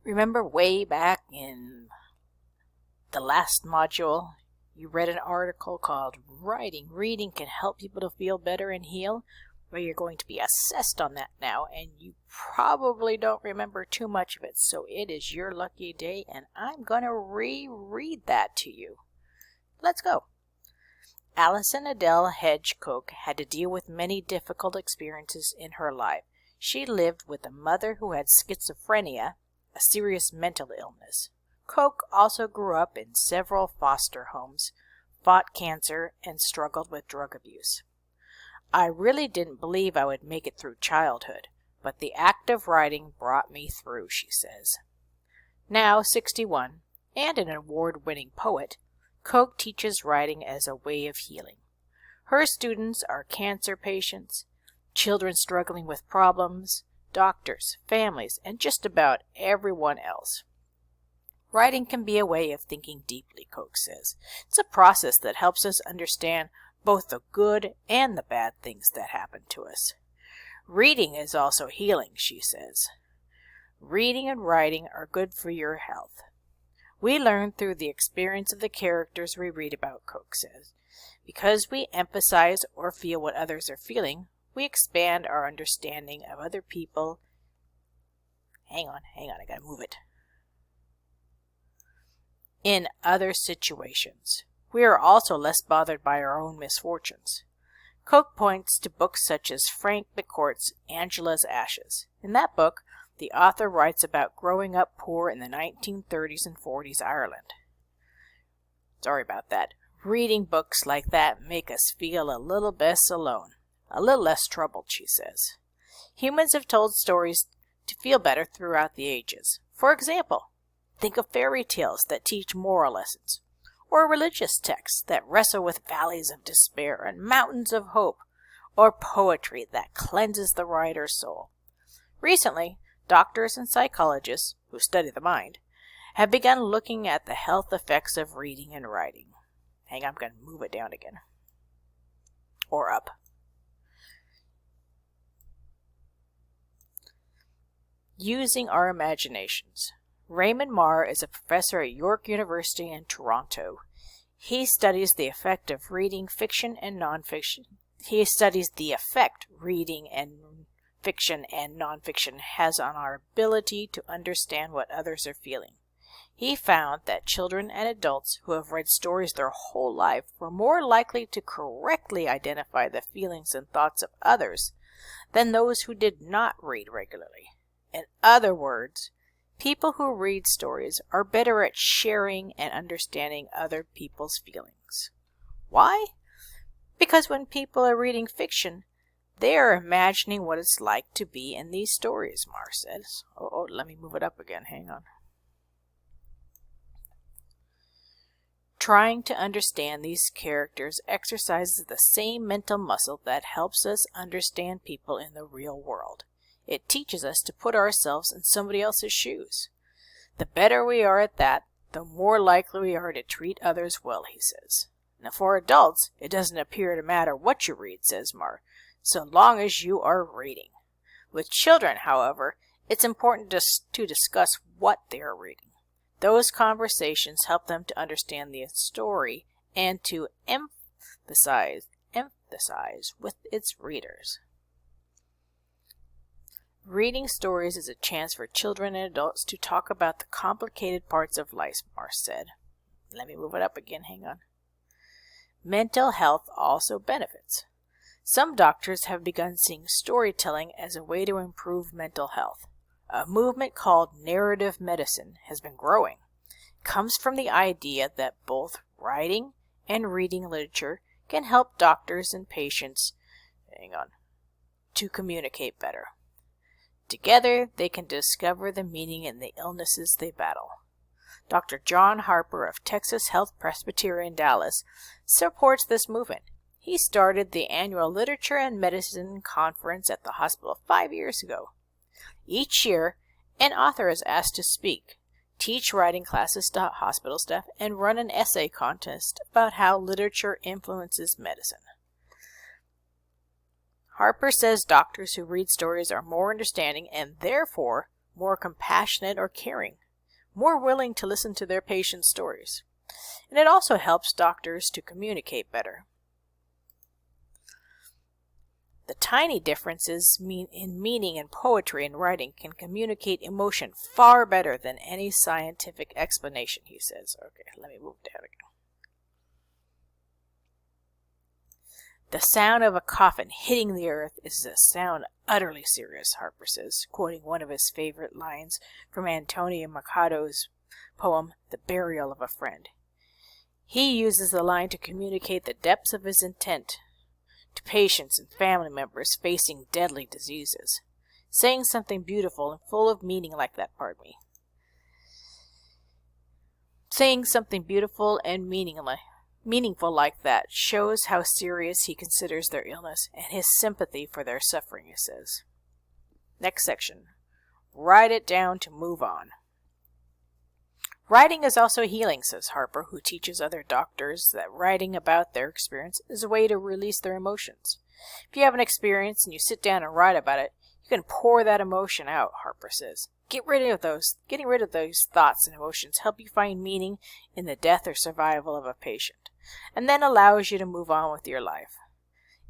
Remember way back in the last module, you read an article called Reading Can Help People to Feel Better and Heal? Well, you're going to be assessed on that now, and you probably don't remember too much of it, so it is your lucky day, and I'm going to reread that to you. Let's go. Allison Adele Hedge Cook had to deal with many difficult experiences in her life. She lived with a mother who had schizophrenia, a serious mental illness. Cook also grew up in several foster homes, fought cancer, and struggled with drug abuse. I really didn't believe I would make it through childhood, but the act of writing brought me through, she says. Now 61, and an award-winning poet, Cook teaches writing as a way of healing. Her students are cancer patients, children struggling with problems, doctors, families, and just about everyone else. Writing can be a way of thinking deeply, Cook says. It's a process that helps us understand both the good and the bad things that happen to us. Reading is also healing, she says. Reading and writing are good for your health. We learn through the experience of the characters we read about, Cook says. Because we emphasize or feel what others are feeling, we expand our understanding of other people. Hang on, I gotta move it. In other situations. We are also less bothered by our own misfortunes. Cook points to books such as Frank McCourt's Angela's Ashes. In that book, the author writes about growing up poor in the 1930s and 40s Ireland. Sorry about that. Reading books like that make us feel a little less alone, a little less troubled, she says. Humans have told stories to feel better throughout the ages. For example, think of fairy tales that teach moral lessons, or religious texts that wrestle with valleys of despair and mountains of hope, or poetry that cleanses the writer's soul. Recently, doctors and psychologists, who study the mind, have begun looking at the health effects of reading and writing. Hang on, I'm going to move it down again. Or up. Using our imaginations. Raymond Marr is a professor at York University in Toronto. He studies the effect of reading fiction and nonfiction. He studies the effect reading and fiction and nonfiction has on our ability to understand what others are feeling. He found that children and adults who have read stories their whole life were more likely to correctly identify the feelings and thoughts of others than those who did not read regularly. In other words, people who read stories are better at sharing and understanding other people's feelings. Why? Because when people are reading fiction, they are imagining what it's like to be in these stories, Marr says. Let me move it up again. Hang on. Trying to understand these characters exercises the same mental muscle that helps us understand people in the real world. It teaches us to put ourselves in somebody else's shoes. The better we are at that, the more likely we are to treat others well, he says. Now for adults, it doesn't appear to matter what you read, says Marr, so long as you are reading. With children, however, it's important to discuss what they are reading. Those conversations help them to understand the story and to emphasize with its readers. Reading stories is a chance for children and adults to talk about the complicated parts of life, Marr said. Let me move it up again, hang on. Mental health also benefits. Some doctors have begun seeing storytelling as a way to improve mental health. A movement called narrative medicine has been growing. It comes from the idea that both writing and reading literature can help doctors and patients to communicate better. Together, they can discover the meaning in the illnesses they battle. Dr. John Harper of Texas Health Presbyterian Dallas supports this movement. He started the annual Literature and Medicine Conference at the hospital 5 years ago. Each year, an author is asked to speak, teach writing classes to hospital staff, and run an essay contest about how literature influences medicine. Harper says doctors who read stories are more understanding and therefore more compassionate or caring, more willing to listen to their patients' stories. And it also helps doctors to communicate better. The tiny differences in meaning in poetry and writing can communicate emotion far better than any scientific explanation, he says. Okay, let me move down again. The sound of a coffin hitting the earth is a sound utterly serious, Harper says, quoting one of his favorite lines from Antonio Machado's poem, The Burial of a Friend. He uses the line to communicate the depths of his intent to patients and family members facing deadly diseases. Saying something beautiful and full of meaning like that, Saying something beautiful and meaningful like that shows how serious he considers their illness and his sympathy for their suffering, he says. Next section. Write it down to move on. Writing is also healing, says Harper, who teaches other doctors that writing about their experience is a way to release their emotions. If you have an experience and you sit down and write about it, you can pour that emotion out, Harper says. Getting rid of those thoughts and emotions help you find meaning in the death or survival of a patient, and then allows you to move on with your life.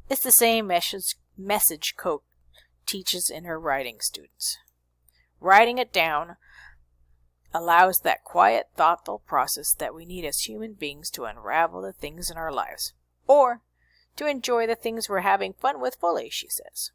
It's the same message Koch teaches in her writing students. Writing it down allows that quiet, thoughtful process that we need as human beings to unravel the things in our lives, or to enjoy the things we're having fun with fully, she says.